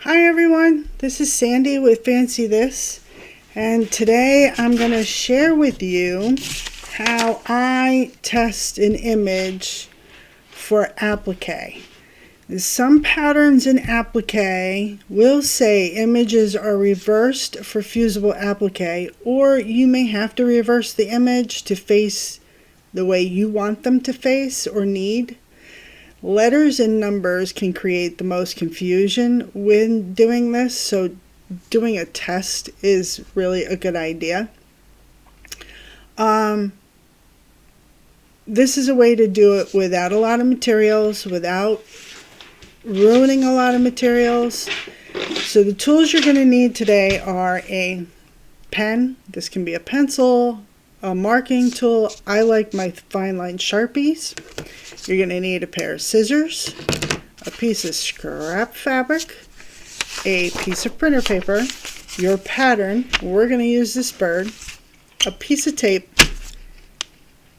Hi everyone, this is Sandy with Fancy This, and today I'm going to share with you how I test an image for Applique. Some patterns in Applique will say images are reversed for fusible applique, or you may have to reverse the image to face the way you want them to face or need. Letters and numbers can create the most confusion when doing this, so doing a test is really a good idea. This is a way to do it without a lot of materials, without ruining a lot of materials. So the tools you're going to need today are a pen. This can be a pencil, a marking tool. I like my fine line Sharpies. You're going to need a pair of scissors, a piece of scrap fabric, a piece of printer paper, your pattern, we're going to use this bird, a piece of tape,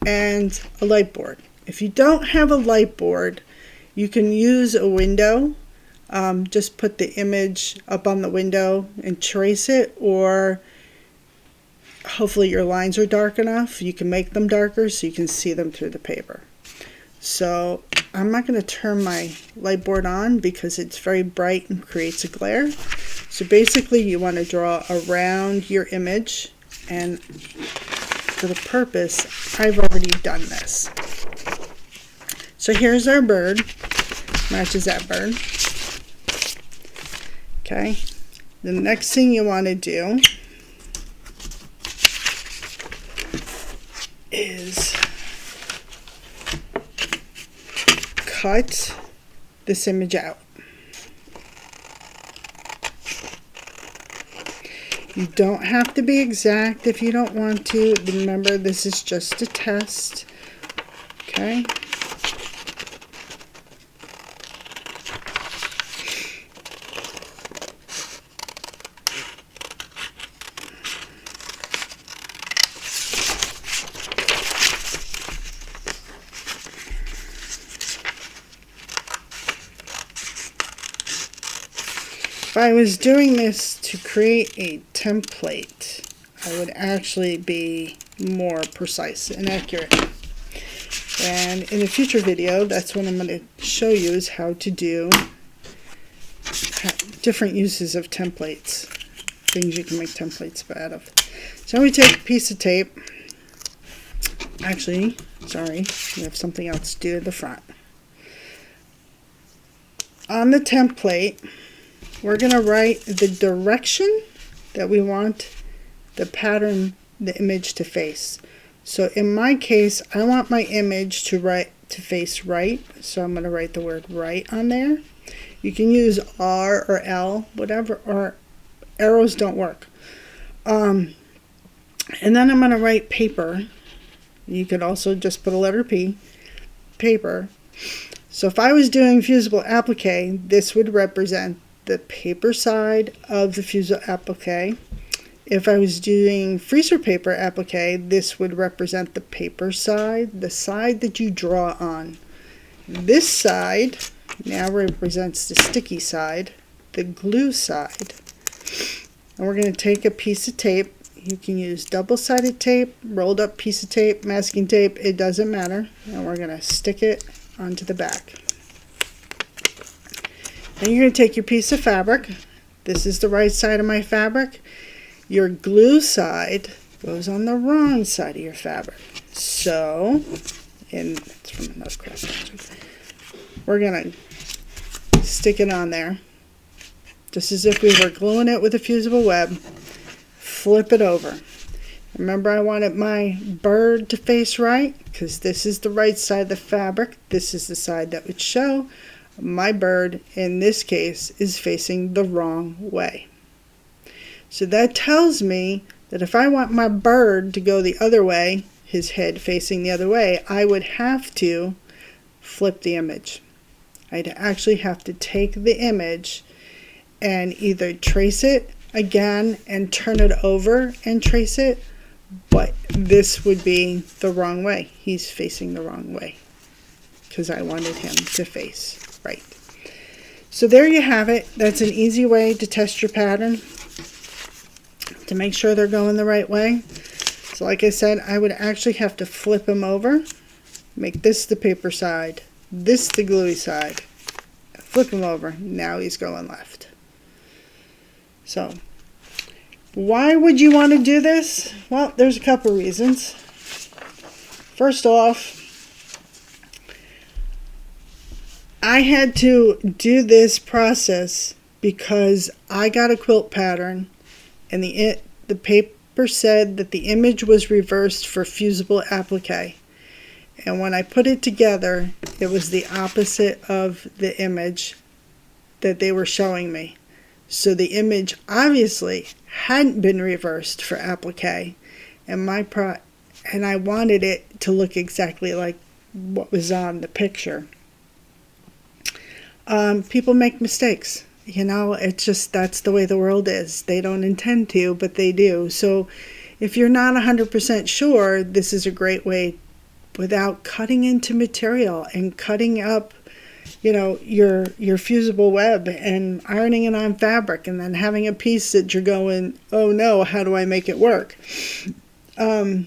and a light board. If you don't have a light board, you can use a window. Just put the image up on the window and trace it, or hopefully your lines are dark enough. You can make them darker so you can see them through the paper. So I'm not going to turn my light board on because it's very bright and creates a glare. So basically you want to draw around your image, and for the purpose I've already done this. So here's our bird, matches that bird. Okay, the next thing you want to do is cut this image out. You don't have to be exact if you don't want to. Remember, this is just a test. Okay. If I was doing this to create a template, I would actually be more precise and accurate. And in a future video, that's what I'm going to show you, is how to do different uses of templates, things you can make templates out of. So we take a piece of tape. Actually, sorry, we have something else to do at the front. On the template, we're going to write the direction that we want the pattern, the image to face. So in my case, I want my image to face right. So I'm going to write the word right on there. You can use R or L, whatever, or arrows don't work. And then I'm going to write paper. You could also just put a letter P, paper. So if I was doing fusible applique, this would represent the paper side of the fusible applique. If I was doing freezer paper applique, this would represent the paper side, the side that you draw on. This side now represents the sticky side, the glue side. And we're going to take a piece of tape. You can use double-sided tape, rolled up piece of tape, masking tape, it doesn't matter. And we're going to stick it onto the back. Then you're going to take your piece of fabric. This is the right side of my fabric. Your glue side goes on the wrong side of your fabric. So, and it's from another cross section, we're going to stick it on there, just as if we were gluing it with a fusible web. Flip it over. Remember, I wanted my bird to face right, because this is the right side of the fabric. This is the side that would show. My bird, in this case, is facing the wrong way. So that tells me that if I want my bird to go the other way, his head facing the other way, I would have to flip the image. I'd actually have to take the image and either trace it again and turn it over and trace it, but this would be the wrong way. He's facing the wrong way because I wanted him to face right. So there you have it. That's an easy way to test your pattern, to make sure they're going the right way. So like I said, I would actually have to flip them over, make this the paper side, this the gluey side, flip him over. Now he's going left. So why would you want to do this? Well, there's a couple reasons. First off, I had to do this process because I got a quilt pattern and the paper said that the image was reversed for fusible applique. And when I put it together, it was the opposite of the image that they were showing me. So the image obviously hadn't been reversed for applique, and I wanted it to look exactly like what was on the picture. People make mistakes. You know, it's just, that's the way the world is. They don't intend to, but they do. So if you're not 100% sure, this is a great way, without cutting into material and cutting up, you know, your fusible web and ironing it on fabric and then having a piece that you're going, oh no, how do I make it work? The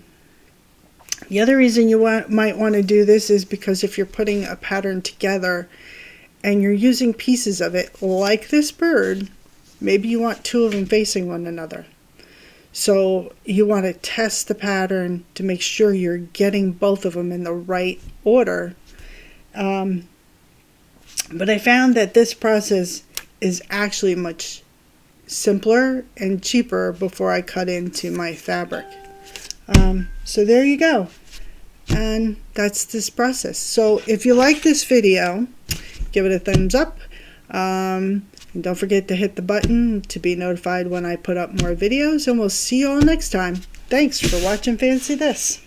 other reason you might want to do this is because if you're putting a pattern together and you're using pieces of it, like this bird, maybe you want two of them facing one another. So you want to test the pattern to make sure you're getting both of them in the right order. But I found that this process is actually much simpler and cheaper before I cut into my fabric. So there you go. And that's this process. So if you like this video, give it a thumbs up. And don't forget to hit the button to be notified when I put up more videos. And we'll see you all next time. Thanks for watching Fancy This.